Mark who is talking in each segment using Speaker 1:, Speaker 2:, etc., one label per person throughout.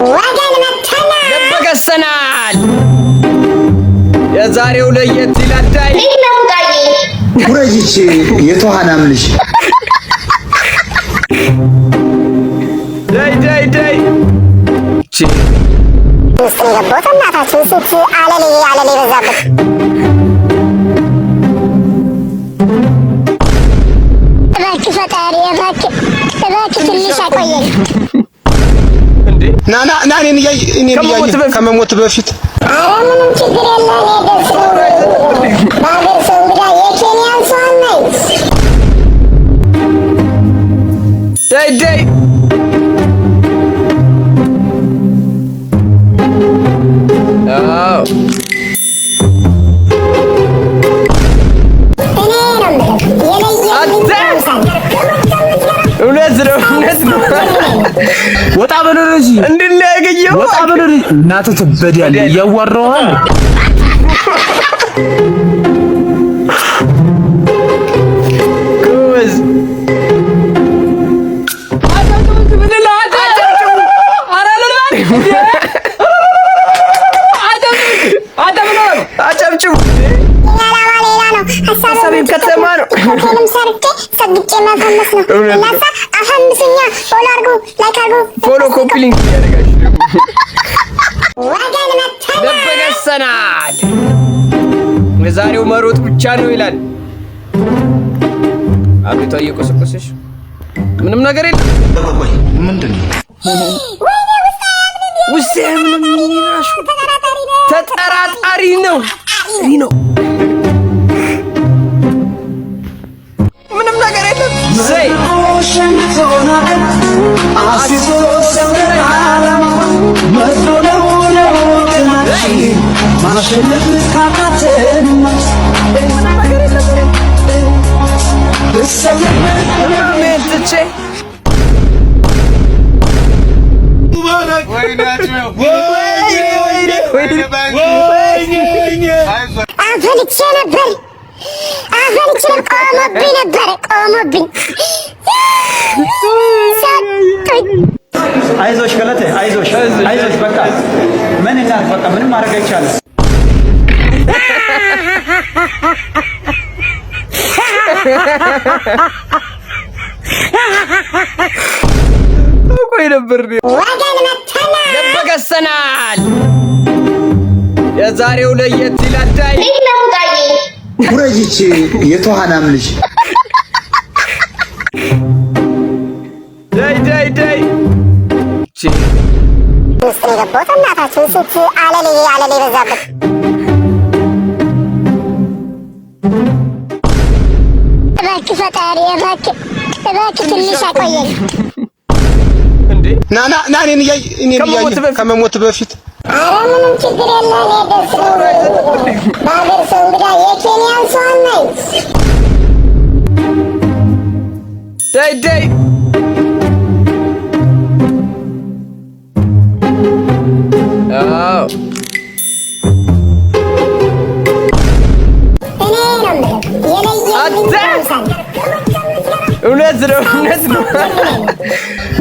Speaker 1: ወገን መተናል
Speaker 2: ደበገሰናል የዛሬው ለየት ይላል ዳይ
Speaker 3: ኩረጅች የተዋናም ልጅ
Speaker 2: ዳይ
Speaker 1: ገቦት እናታችን ሴት አለሌ በዛበት እባክህ ፈጣሪ እባክህ ትንሽ አቆየኝ
Speaker 3: ና እኔን እያየህ ከመሞት በፊት
Speaker 1: ኧረ ምንም ችግር የለ እኔ ደስ ነው በሀገር ሰው እንግዳ የኬንያን ሰው ነኝ
Speaker 2: ዳይ እውነት ነው
Speaker 4: ወጣ በለረጂ
Speaker 2: እንድናገኘው
Speaker 4: ወጣ በለረጂ እናተ ትበዳለህ ያዋራዋል
Speaker 2: ጎዝ አጨብጭቡ ሀሳቤም ከተማ ነው
Speaker 1: ከንም ሰርቼ ሰግጬ መፈመስ ነው እናሳ አፈምስኛ
Speaker 2: ፎሎ ኮፒ ሊንክ ያደርጋችሁ
Speaker 1: ወገን መተናል
Speaker 2: ደበገሰናል የዛሬው መሮጥ ብቻ ነው ይላል አብሪቷ እየቆሰቆሰሽ ምንም ነገር የለም
Speaker 3: ምንድነው
Speaker 2: ውስጥ ምንም ይራሹ ተጠራጣሪ ነው ምንም ነገር የለም ዘይ
Speaker 1: አፈልቼ ነበር ቆሞብኝ
Speaker 4: አይዞሽ ገለቴ አይዞሽ በቃ ምን እናት በቃ ምንም ማድረግ አይቻልም
Speaker 2: ቆይ ነበር
Speaker 1: ወገን መተናል
Speaker 2: ደበገሰናል የዛሬው ለየት ይላል ዳይ
Speaker 3: ኩረጅች የተዋናም ልጅ
Speaker 2: ዳይ
Speaker 1: ውስጥ ገቦት እናታችን ሴት አለሌ በዛበት እባክህ ፈጣሪ እባክህ ትንሽ አቆየኝ
Speaker 3: ና እኔን እያየህ ከመሞት በፊት
Speaker 1: ኧረ ምንም ችግር የለ እኔ ደስ ነው በሀገር ሰው እንግዳ የኬንያን ሰው ነኝ
Speaker 2: ዳይ እውነት ነው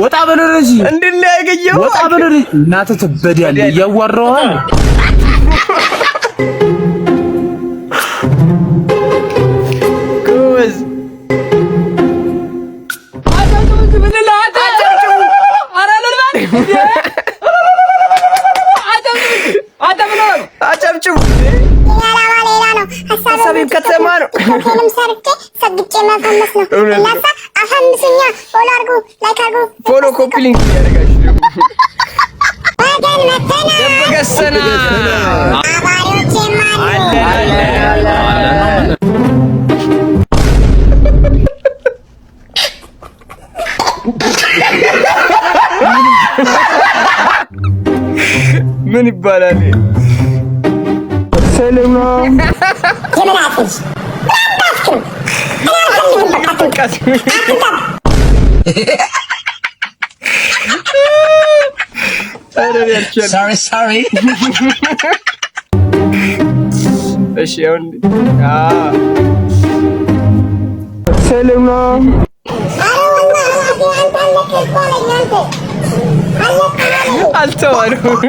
Speaker 4: ወጣ በለረጂ
Speaker 2: እንድናገኘው
Speaker 4: ወጣ በለረጂ እናተ ትበዳለህ ያዋራዋል
Speaker 2: ጎዝ አጨብጭቡ ሀሳቤም ከተማ ነው
Speaker 1: ከንም ሰርቼ ሰግጬ መፈመስ ነው እናሳ አፈምስኛ
Speaker 2: ፎሎ ኮፒ ሊንክ ያደርጋችሁ
Speaker 1: ወገን መተናል
Speaker 2: ደበገሰናል
Speaker 1: አባሪዎቼ
Speaker 2: ምን ይባላል ሰላም ነው
Speaker 1: የመናፍስ
Speaker 4: sorry
Speaker 2: እሺ አሁን ሰላም ነው አልተዋሉም።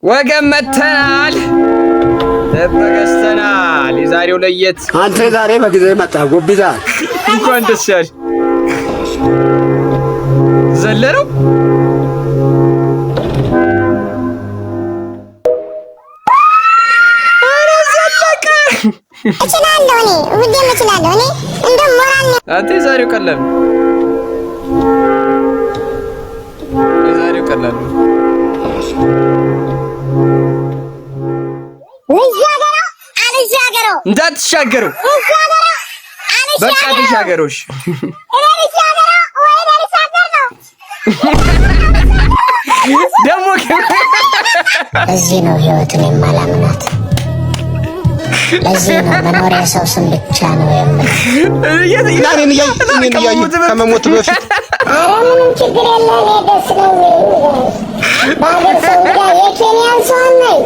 Speaker 2: ወገን መተናል፣ ተበገስተናል። የዛሬው ለየት
Speaker 5: አንተ ዛሬ በጊዜ መጣ ጎብዛ
Speaker 2: እንኳን ደስ ያለህ። ዘለረው
Speaker 1: እችላለሁ እኔ ሁሌም እችላለሁ እኔ እንደው ሞራል ነው።
Speaker 2: አንተ የዛሬው ቀላል ነው። የዛሬው ቀላል ነው። እንዳትሻገረው በቃ ተሻገሮሽ ደግሞ
Speaker 1: እዚህ ነው ህይወትን የማላምናት። ለዚህ ነው መኖሪያ ሰው ስም ብቻ ነው የምልህ።
Speaker 3: እኔን እያየህ ከመሞት በፊት
Speaker 1: ኧረ ምንም ችግር የለም። እኔ ደስ ነው በሀገር ሰው ጋር የኬንያን ሰው ነኝ።